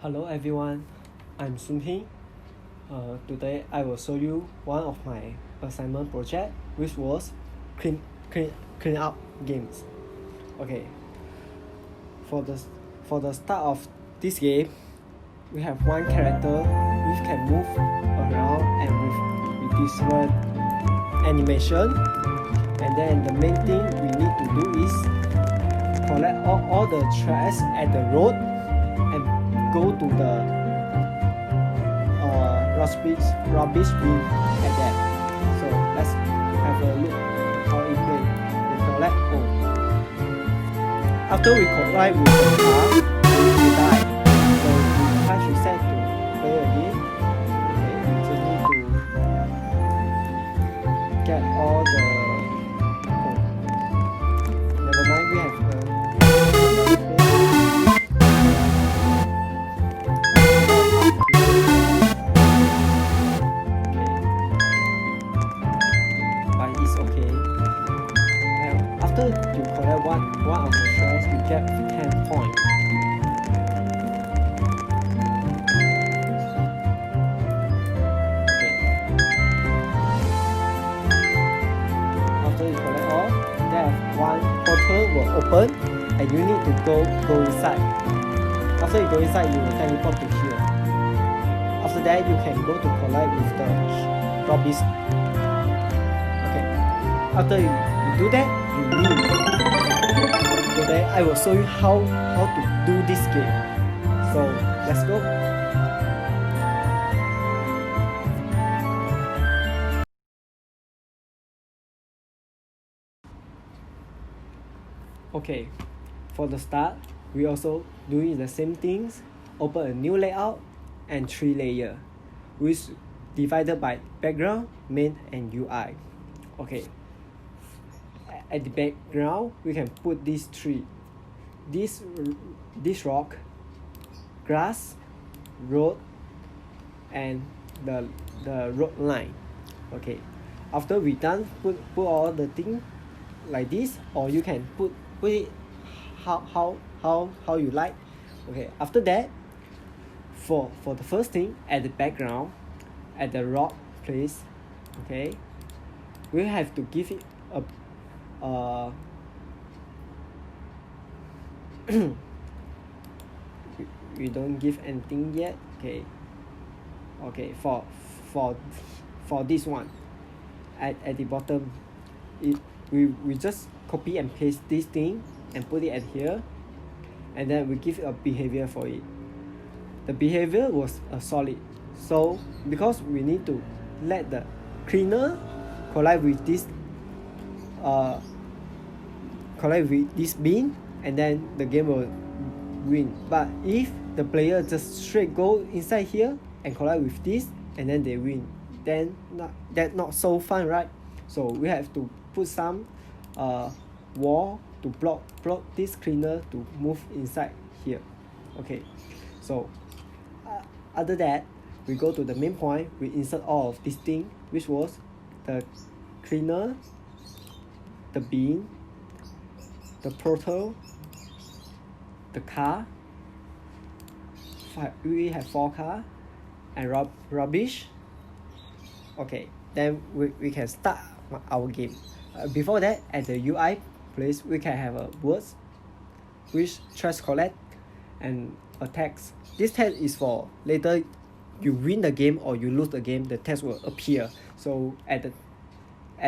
Hello everyone, I'm Sun Hee. Today I will show you one of my assignment project, which was clean, clean up games. Okay, for the start of this game, we have one character which can move around and with different animation. And then the main thing we need to do is collect all the trash at the road and go to the rubbish bin at that. So let's have a look how it plays. We collect after we collide with the car, we die. So we press reset to play again. Okay, we just need to get all the never mind, we have you collect one of the shells, you get 10 points. Okay. After you collect all, then one portal will open and you need to go inside. After you go inside, you will teleport to here. After that, you can go to collide with the rubbish. Okay. After you do that, you win. Today I will show you how to do this game. So let's go. Okay, for the start, we also doing the same things. Open a new layout and 3 layers, which divided by background, main, and UI. Okay. At the background, we can put these 3. This rock, grass, road, and the road line. Okay. After we done, put all the thing like this, or you can put it how you like. Okay. After that, for the first thing at the background, at the rock place, okay, we have to give it a we don't give anything yet. Okay, for this one at the bottom, we just copy and paste this thing and put it at here, and then we give a behavior for it. The behavior was a solid, so because we need to let the cleaner collide with this collect with this bin, and then the game will win. But if the player just straight go inside here and collide with this and then they win, then not so fun, right? So we have to put some wall to block this cleaner to move inside here. Okay, so after that, we go to the main point. We insert all of this thing, which was the cleaner, the bin, the portal, the car. We have 4 cars and rubbish. Okay, then we can start our game. Before that, at the UI place, we can have a words which trash collect and a text. This text is for later you win the game or you lose the game, the text will appear. So at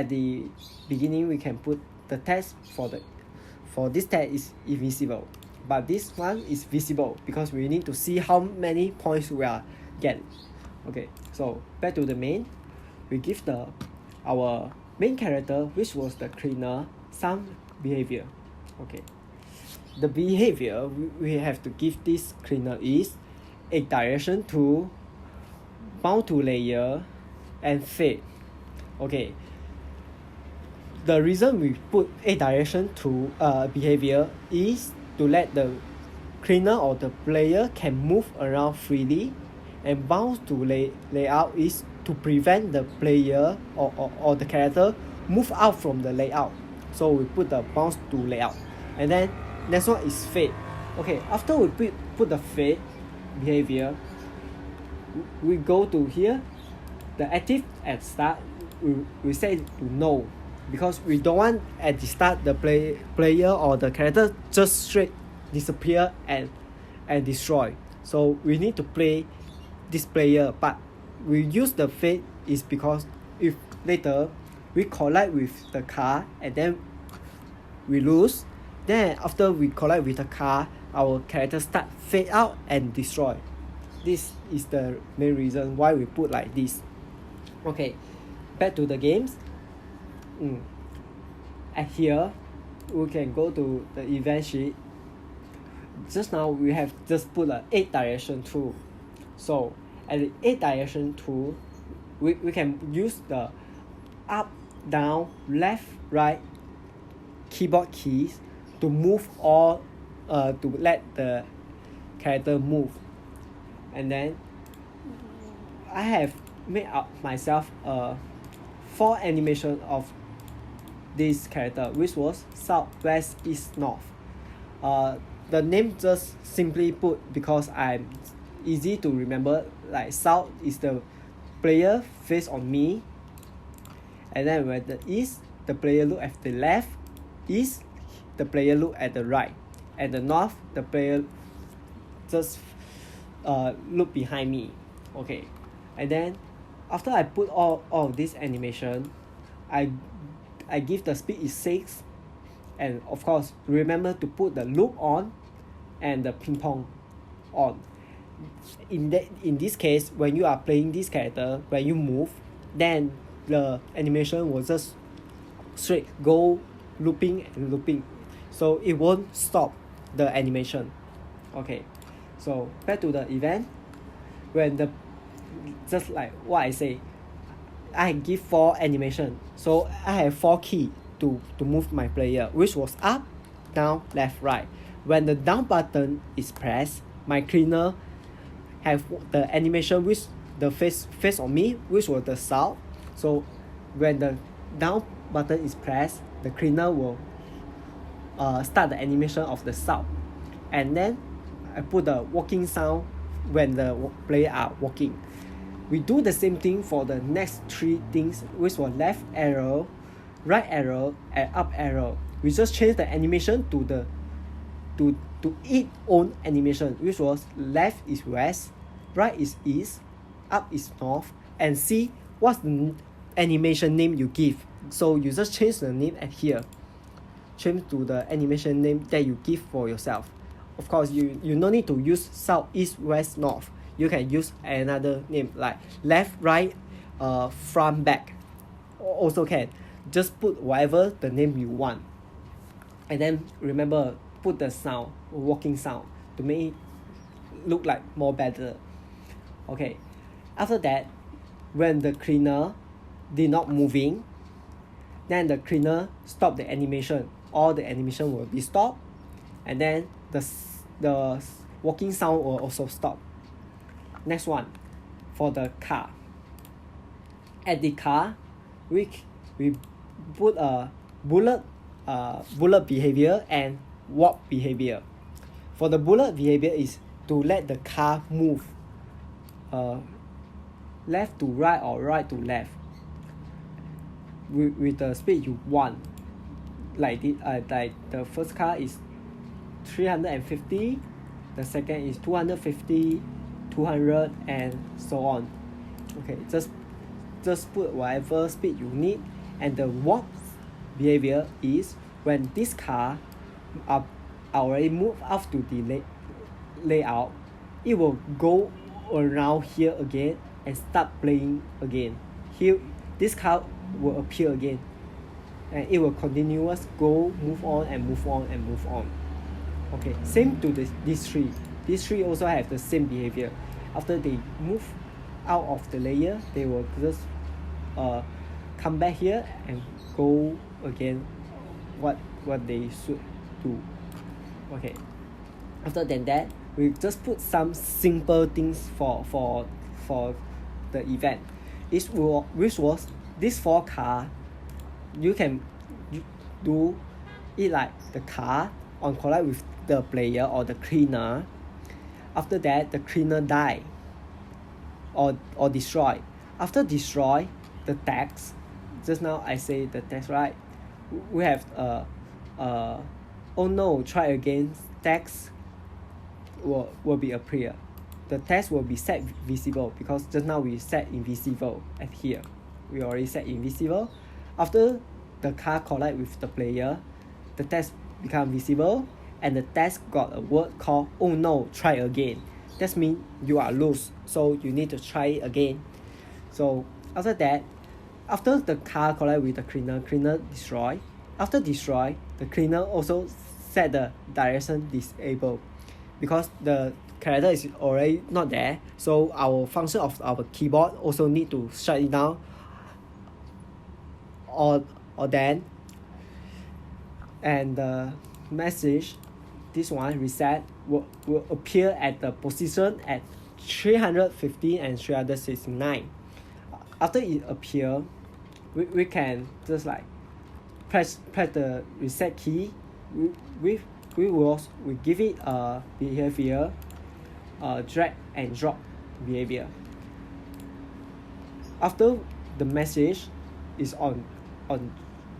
the beginning, we can put the text for this text is invisible, but this one is visible because we need to see how many points we are getting. Okay, so back to the main, we give our main character, which was the cleaner, some behavior. Okay, the behavior we have to give this cleaner is a direction to bound to layer and fade. Okay, the reason we put a direction to behavior is to let the cleaner or the player can move around freely, and bound to layout is to prevent the player or the character move out from the layout. So we put the bounce to layout, and then next one is fade. Okay, after we put the fade, behavior, we go to here, the active at start, we say to no, because we don't want at the start the player or the character just straight disappear and destroy. So we need to play this player, but we use the fate is because if later we collide with the car and then we lose, then after we collide with the car, our character start fade out and destroy. This is the main reason why we put like this. Okay, back to the games. At here, we can go to the event sheet. Just now we have just put a 8 direction tool. So at the 8 direction tool, we can use the up, down, left, right keyboard keys to move all to let the character move. And then I have made up myself 4 animation of this character, which was south, west, east, north. The name just simply put because I'm easy to remember. Like south is the player face on me, and then when the east, the player look at the left, east, the player look at the right, and the north, the player just look behind me. Okay, and then after I put all of this animation, I give the speed is 6, and of course remember to put the loop on and the ping pong on. In this case, when you are playing this character, when you move, then the animation will just straight go looping and looping, so it won't stop the animation. Okay, so back to the event. When the just like what I say, I give 4 animation, so I have 4 key to move my player, which was up, down, left, right. When the down button is pressed, my cleaner have the animation which the face on me, which was the south. So when the down button is pressed, the cleaner will start the animation of the south. And then I put the walking sound when the player are walking. We do the same thing for the next 3 things, which were left arrow, right arrow, and up arrow. We just change the animation to the to its own animation, which was left is west, right is east, up is north, and see what's the animation name you give. So you just change the name at here, change to the animation name that you give for yourself. Of course, you no need to use south, east, west, north. You can use another name like left, right, front, back. Also can. Just put whatever the name you want. And then remember, put the sound, walking sound, to make it look like more better. Okay. After that, when the cleaner did not moving, then the cleaner stop the animation. All the animation will be stopped, and then the walking sound will also stop. Next one, for the car. At the car, we put a bullet behavior and walk behavior. For the bullet behavior is to let the car move left to right or right to left with the speed you want. Like the first car is 350, the second is 250, 200, and so on. Okay, just put whatever speed you need. And the walk behavior is when this car already moved up to the layout, it will go around here again and start playing again. Here, this car will appear again, and it will continuous go, move on and move on and move on. Okay, same to these 3. These 3 also have the same behavior. After they move out of the layer, they will just come back here and go again what they should do. Okay, after that, we just put some simple things for the event. Which was this 4 car. You can do it like the car on collide with the player or the cleaner. After that, the cleaner die or destroy. After destroy the text, just now I say the text, right? We have oh no, try again text will be appear. The text will be set visible because just now we set invisible at here. We already set invisible. After the car collide with the player, the text become visible and the text got a word called oh no, try again. That means you are loose, so you need to try it again. So after that, after the car collide with the cleaner destroy. After destroy, the cleaner also set the direction disable because the character is already not there. So our function of our keyboard also need to shut it down. Or then, and the message, this one reset will appear at the position at 315 and 369. After it appear, we can just like press the reset key. We give it a behavior, drag and drop behavior. After the message is on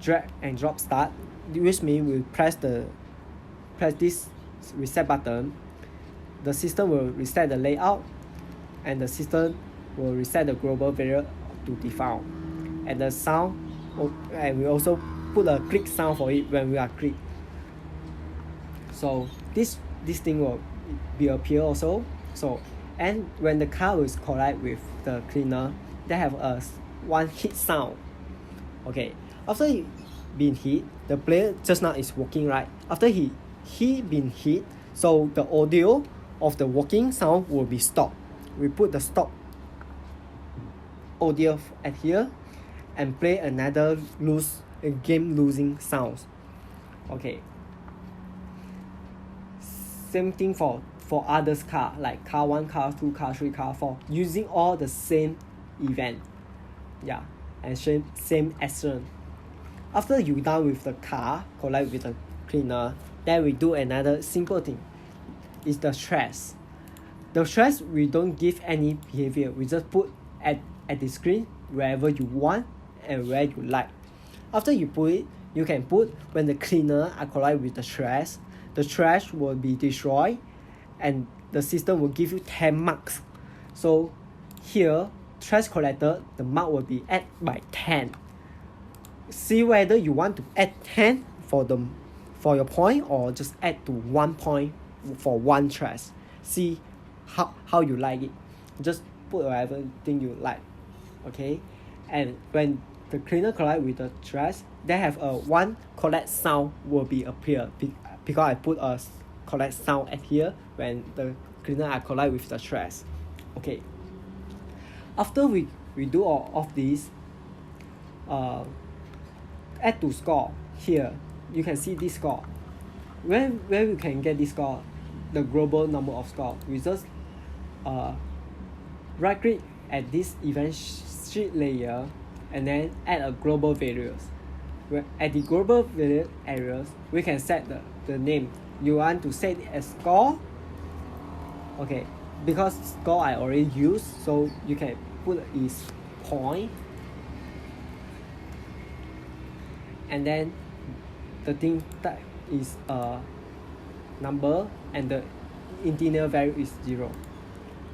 drag and drop start, which means we press this reset button, the system will reset the layout and the system will reset the global variable to default, and the sound, and we also put a click sound for it when we are click. So this thing will be appear also. So, and when the car will collide with the cleaner, they have a one hit sound. Okay, after he been hit, the player just now is walking, right? After he been hit, so the audio of the walking sound will be stopped. We put the stop audio at here and play another game losing sounds. Okay, same thing for others car, like car 1, car 2, car 3, car 4, using all the same event, yeah, and same action. After you done with the car collide with the cleaner, then we do another simple thing. It's the stress. The stress, we don't give any behavior. We just put at the screen wherever you want and where you like. After you put it, you can put when the cleaner are collide with the trash will be destroyed and the system will give you 10 marks. So here, trash collector, the mark will be add by 10. See whether you want to add 10 for your point or just add to 1 point for one trash. See how you like it. Just put whatever thing you like. Okay, and when the cleaner collide with the trash, they have a one collect sound will be appear because I put a collect sound at here when the cleaner are collide with the trash. Okay, after we do all of these, add to score. Here you can see this score. Where we can get this score, the global number of score. We just right click at this event sheet layer and then add a global values. Where at the global value areas, we can set the name. You want to set it as score. Okay, because score I already used, so you can put is point, and then the thing type is a number and the integer value is 0,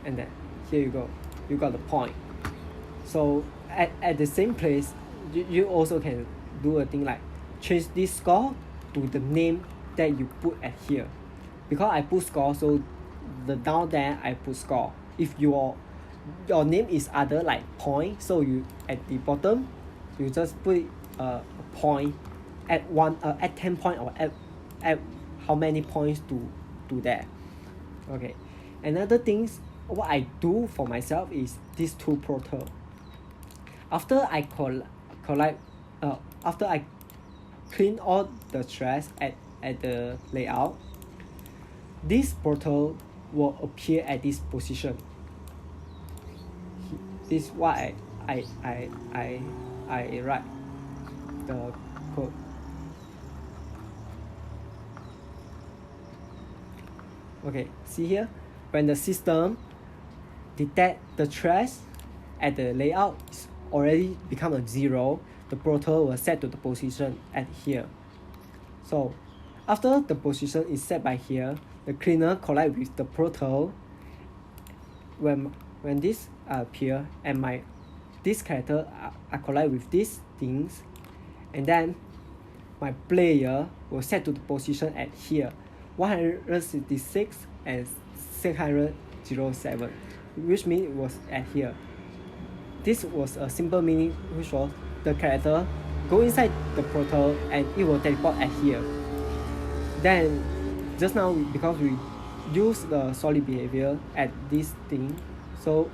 and then here you go, you got the point. So at the same place, you also can do a thing like change this score to the name that you put at here. Because I put score, so the down there I put score. If your name is other like point, so you at the bottom you just put a point at 10 point or add how many points to that. Okay, another things what I do for myself is these two portal. After I after I clean all the trash at the layout, this portal will appear at this position. This is why I write the code. Okay, see here, when the system detect the trash at the layout is already become a 0, the proto will set to the position at here. So after the position is set by here, the cleaner collide with the proto. When this appear and this character are collide with these things, and then my player will set to the position at here 166 and 607, which means it was at here. This was a simple meaning, which was the character go inside the portal and it will teleport at here. Then just now because we use the solid behavior at this thing, so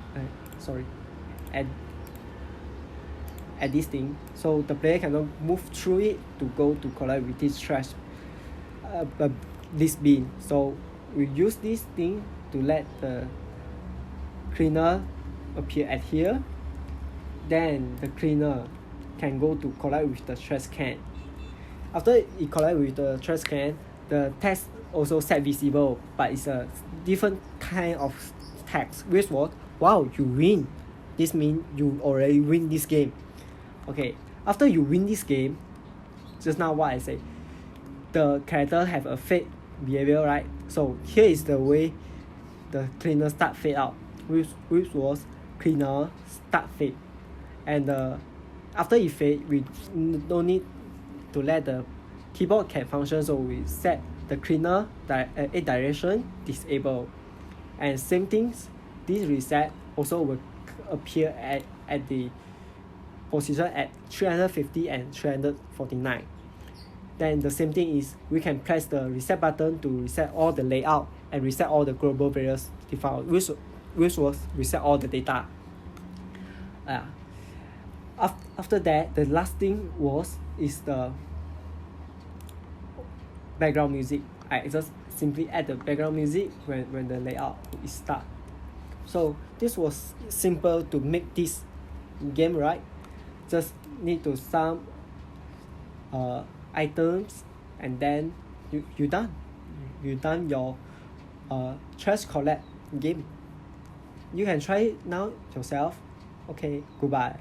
at this thing, so the player cannot move through it to go to collide with this trash, this bin. So we use this thing to let the cleaner appear at here. Then the cleaner can go to collide with the trash can. After it collide with the trash can, the text also set visible, but it's a different kind of text, which was, wow, you win. This means you already win this game. Okay, after you win this game, just now what I say, the character have a fade behavior, right? So here is the way the cleaner start fade out, which was cleaner start fade. And after it fade, we don't need to let the keyboard can function, so we set the cleaner a direction disable. And same things, this reset also will appear at the position at 350 and 349. Then the same thing is we can press the reset button to reset all the layout and reset all the global variables default, which was reset all the data. After that, the last thing is the background music. I just simply add the background music when the layout is start. So this was simple to make this game, right? Just need to some items, and then you done your trash collect game. You can try it now yourself. Okay, goodbye.